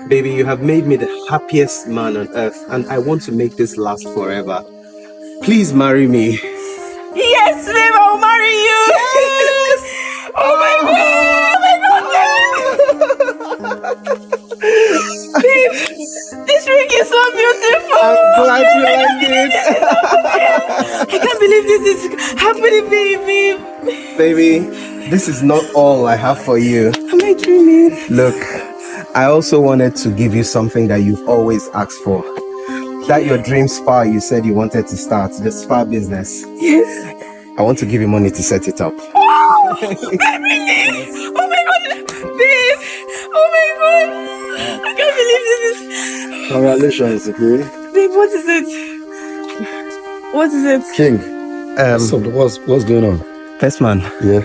Baby, you have made me the happiest man on earth, and I want to make this last forever. Please marry me. Yes, babe, I'll marry you. Yes. Oh my God. Babe, this ring is so beautiful. I'm glad you like it. I can't believe this is happening, baby. Baby, this is not all I have for you. Am I dreaming? Look, I also wanted to give you something that you've always asked for. That your dream spa you said you wanted to start, the spa business. Yes. I want to give you money to set it up. Wow! Baby! Oh my God! Babe! Oh my God! I can't believe this is... Congratulations, okay? Babe, what is it? What is it? King. So what's going on? Best man. Yeah.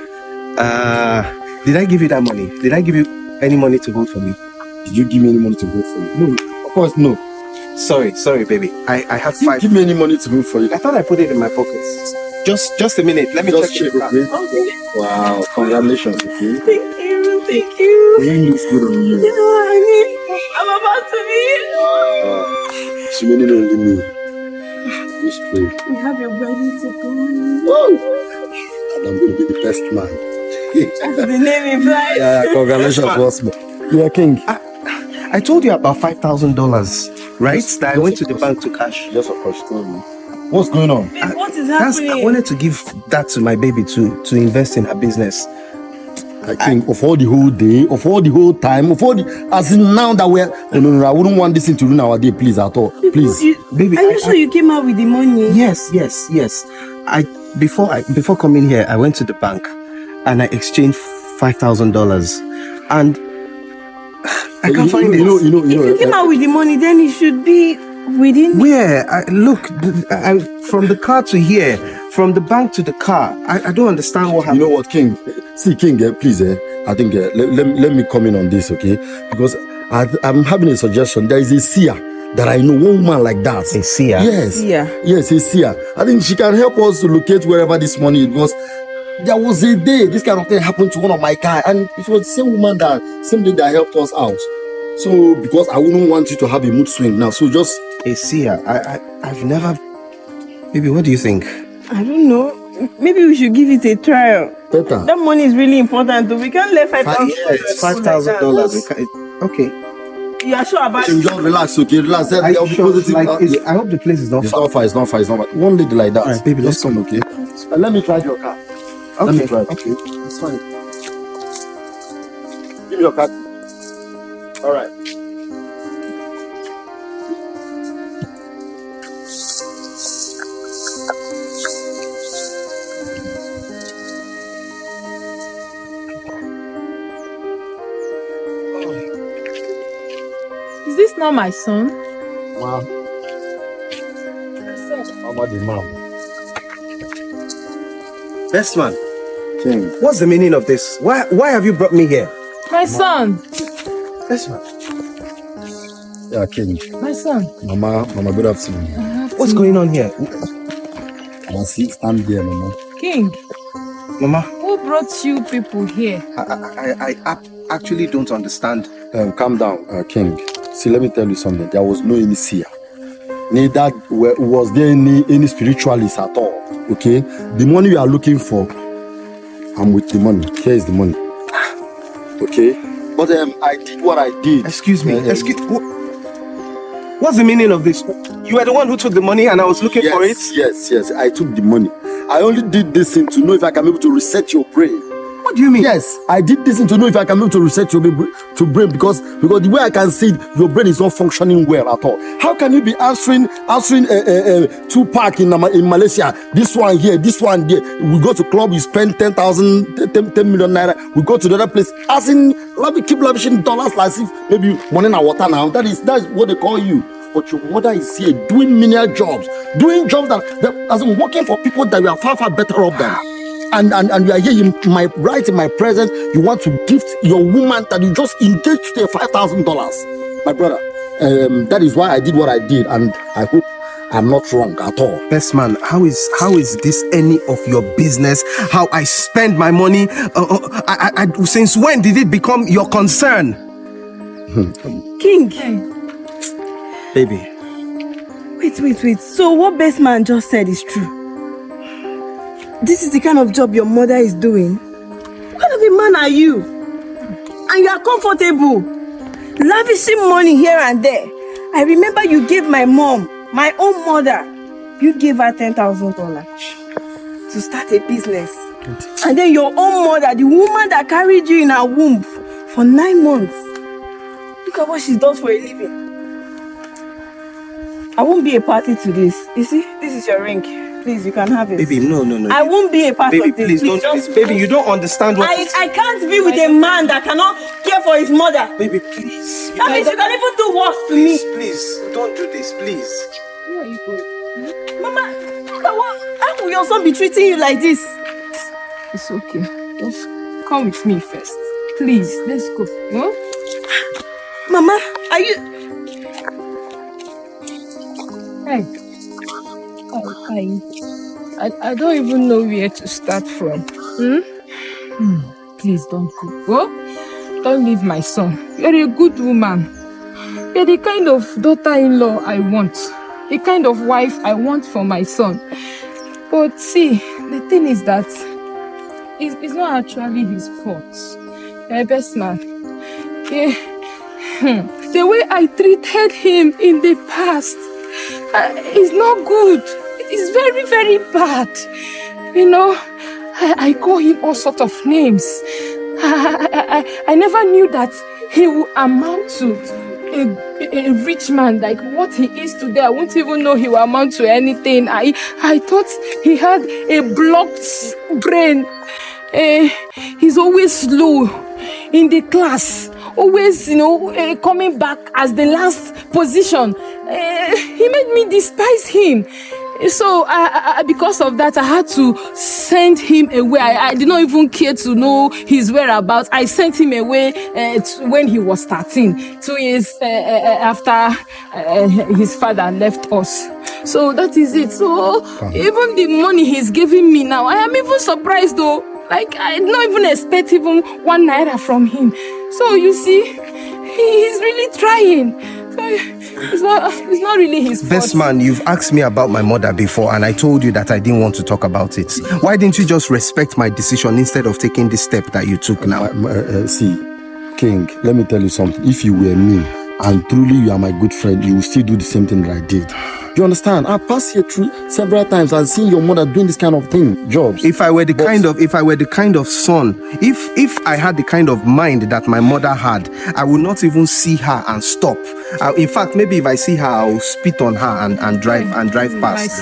Did I give you that money? Did I give you any money to hold for me? Did you give me any money to vote for you? No, of course no. Sorry, baby. I have You 5. give me any money to vote for you? I thought I put it in my pockets. Just a minute. Let me Just check check, it. okay? Okay. Wow, congratulations, okay? Thank you. Thank you. The ring looks good on you. You know what I mean? I'm about to be... She made it only me. Which play? We have your wedding to go. Whoa! And I'm going to be the best man. The name implies. Yeah, congratulations, boss man. Yeah, King. I told you about $5,000, right? Yes, That I yes, went of to the course. bank to cash. Yes, of course, tell me. What's going on? Babe, what is I happening? wanted to give that to my baby to invest in her business. I think of all the whole day, of all the whole time, of all the... As in now that we're... No, I wouldn't want this thing to ruin our day, please, at all. Please. Baby, Are you sure you came out with the money? Yes. Before coming here, I went to the bank and I exchanged $5,000, and I can't find it. You know, If you came out with the money, then it should be within... Where? From the car to here, from the bank to the car. I don't understand what happened. You know what, King? See, King, please, I think let me come in on this, okay? Because I'm having a suggestion. There is a seer that I know, one woman like that. A seer? Yes. Seer? Yes, a seer. I think she can help us to locate wherever this money is, because there was a day this kind of thing happened to one of my guys, and it was the same woman that helped us out. So, because I wouldn't want you to have a mood swing now, so just... A seer? I've never... Baby, what do you think? I don't know. Maybe we should give it a trial. Better. That money is really important. Though. We can't let $5,000. It's $5,000. Okay. You are sure about Just it? relax, okay? Relax. I hope the place is not It's far. not far, it's not far. One lady like that. All right, baby, let's come, okay? Let me drive your car. Let me drive. Okay. It's fine. Give me your car. All right. Is this not my son? Wow. How about the mom? Best man, King. what's the meaning of this? Why have you brought me here? My son. Best man, Yeah, King. My son. Mama, good afternoon. what's going on here? Mama, stand there, Mama. King, Mama, who brought you people here? I actually don't understand. Calm down, King. See, let me tell you something. There was no any seer. Neither was there any spiritualist at all. Okay? The money you are looking for, I'm with the money. Here is the money. Okay? But I did what I did. Excuse me. What's the meaning of this? You were the one who took the money and I was looking for it? Yes. I took the money. I only did this thing to know if I can be able to reset your brain. What do you mean? Yes, I did this thing to know if I can be able to reset your brain because the way I can see it, your brain is not functioning well at all. How can you be answering Tupac in Malaysia? This one here, this one there. We go to club, we spend 10 million naira. We go to the other place, as in, keep lavishing dollars like if maybe money in our water now. That's what they call you. But your mother is here doing menial jobs, that as in working for people that we are far better off than. And you are here in my presence. You want to gift your woman that you just engaged to $5,000, my brother. That is why I did what I did, and I hope I'm not wrong at all. Best man, how is this any of your business? How I spend my money? Since when did it become your concern? King. Hey. Baby. Wait. So what best man just said is true? This is the kind of job your mother is doing? What kind of a man are you? And you are comfortable, lavishing money here and there. I remember you gave my mom, my own mother, you gave her $10,000 to start a business. And then your own mother, the woman that carried you in her womb for 9 months, look at what she does for a living. I won't be a party to this. You see, this is your ring. Please, you can have it. Baby, no. I won't be a part Baby, of this. please don't do this. Baby, you don't understand what... I can't be with a man that cannot care for his mother. Baby, please. That means you can even do worse to me. Please, don't do this, please. Where are you going? Mama, how will your son be treating you like this? It's okay. Just come with me first. Please, let's go. Huh? Mama, are you... Hey. I don't even know where to start from. Please don't go. Oh? Don't leave my son. You're a good woman. You're the kind of daughter-in-law I want. The kind of wife I want for my son. But see, the thing is that it's not actually his fault. Best man. The way I treated him in the past is not good. It's very, very bad. You know, I call him all sorts of names. I never knew that he would amount to a rich man like what he is today. I wouldn't even know he will amount to anything. I thought he had a blocked brain. He's always slow in the class. Always, coming back as the last position. He made me despise him. So, because of that, I had to send him away. I did not even care to know his whereabouts. I sent him away when he was 13, 2 years after his father left us. So, that is it. So, even the money he's giving me now, I am even surprised though. Like, I did not even expect even 1 naira from him. So, you see, he's really trying. So, it's not really his fault. Best man, you've asked me about my mother before and I told you that I didn't want to talk about it. Why didn't you just respect my decision instead of taking this step that you took now? See, King, let me tell you something. If you were me and truly you are my good friend, you will still do the same thing that I did. You understand? I've passed here through several times and seen your mother doing this kind of thing, jobs. If I were the kind of son, if I had the kind of mind that my mother had, I would not even see her and stop. In fact, maybe if I see her, I'll spit on her and drive past.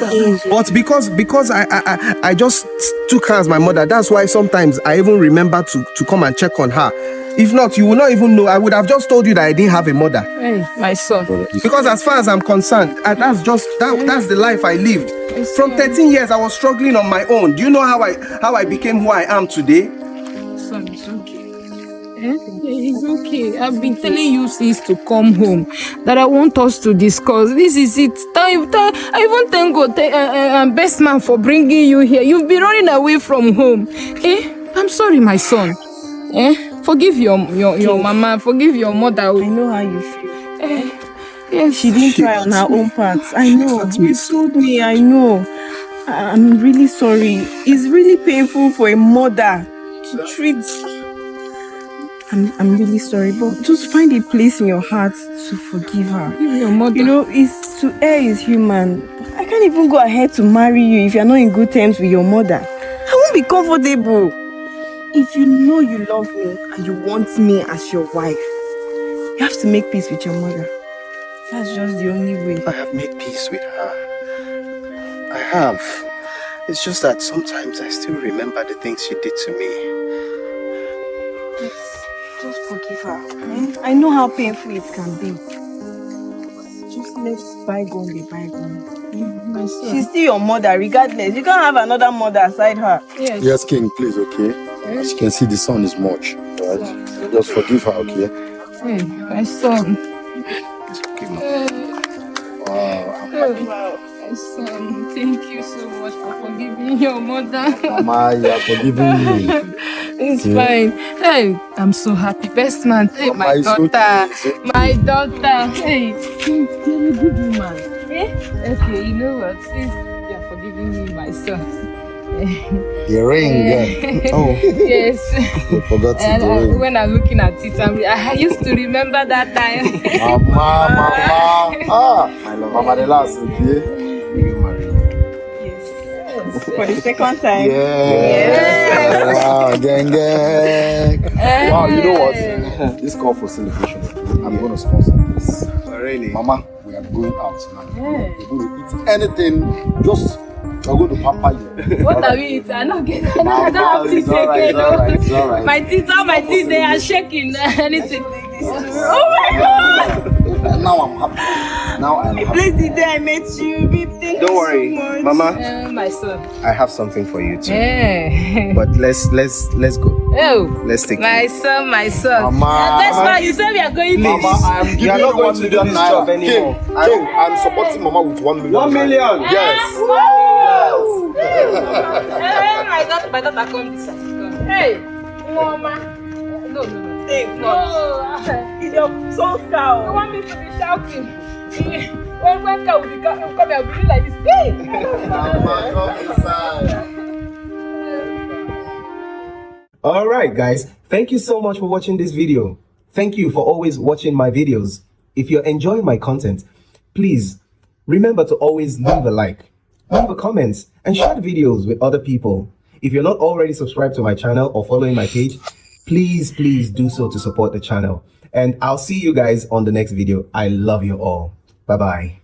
But because I just took her as my mother, that's why sometimes I even remember to come and check on her. If not, you will not even know. I would have just told you that I didn't have a mother. Hey, my son. Because as far as I'm concerned, that's the life I lived. From 13 years, I was struggling on my own. Do you know how I became who I am today? Son, it's okay. It's okay. I've been telling you since to come home that I want us to discuss. This is it. I even thank God, best man, for bringing you here. You've been running away from home. I'm sorry, my son. Forgive your mama. Forgive your mother. I know how you feel. Yes. She didn't try on her own part. I know. You told me. I know. I'm really sorry. It's really painful for a mother to treat. I'm really sorry, but just find a place in your heart to forgive her. Your mother. It's to err is human. I can't even go ahead to marry you if you're not in good terms with your mother. I won't be comfortable. If you know you love me and you want me as your wife, you have to make peace with your mother. That's just the only way. I have made peace with her. I have. It's just that sometimes I still remember the things she did to me. Just forgive her. I know how painful it can be. Just let bygone be bygone. My son. She's still your mother, regardless. You can't have another mother aside her. Yes, King, please, okay? As you can see, the sun is much. Right? Just forgive her, okay? Hey, my son. Wow. My son, thank you so much for forgiving your mother. Mama, you are forgiving me. It's fine. Hey, I'm so happy. Best man. Hey, my Mama, it's daughter. okay. My daughter. Hey, you're a good woman. Eh? Okay, you know what? Since you're forgiving me, my son. The ring. Oh, Yes. You forgot to And the ring. when I'm looking at it, I used to remember that time. Mama. I love Mama, the last. Okay. you, Marie. For the second time. Yeah. Wow, gang. Wow, you know what? This call for celebration. I'm going to sponsor this. Oh, really? Mama, we are going out now. We're going to eat anything. Just, we're going to pamper you. What are we eating? I don't have teeth again. It's all right. All my teeth, they are shaking. Anything. Oh my God! Now I'm happy. Now I'm happy. Please, the day I met you, babe, thank Don't you worry, so much. Mama. My son. I have something for you too. Eh. But let's go. Oh, Let's take my it. son, my son. Mama. That's why you said we are going Mama, to. I am giving You are not you going 1 to million do this naira. job anymore. King, I'm supporting Mama with 1 million. 1 million? Yes. Wow. Hey, my daughter come this side. Come. Hey, Mama. No. Stay front. No. It's your son's You cow. want me to be shouting? When cow will come, I'll be like this. Hey! Mama, come inside. All right, guys. Thank you so much for watching this video. Thank you for always watching my videos. If you're enjoying my content, please remember to always leave a like, leave a comment, and share the videos with other people. If you're not already subscribed to my channel or following my page, please do so to support the channel. And I'll see you guys on the next video. I love you all. Bye-bye.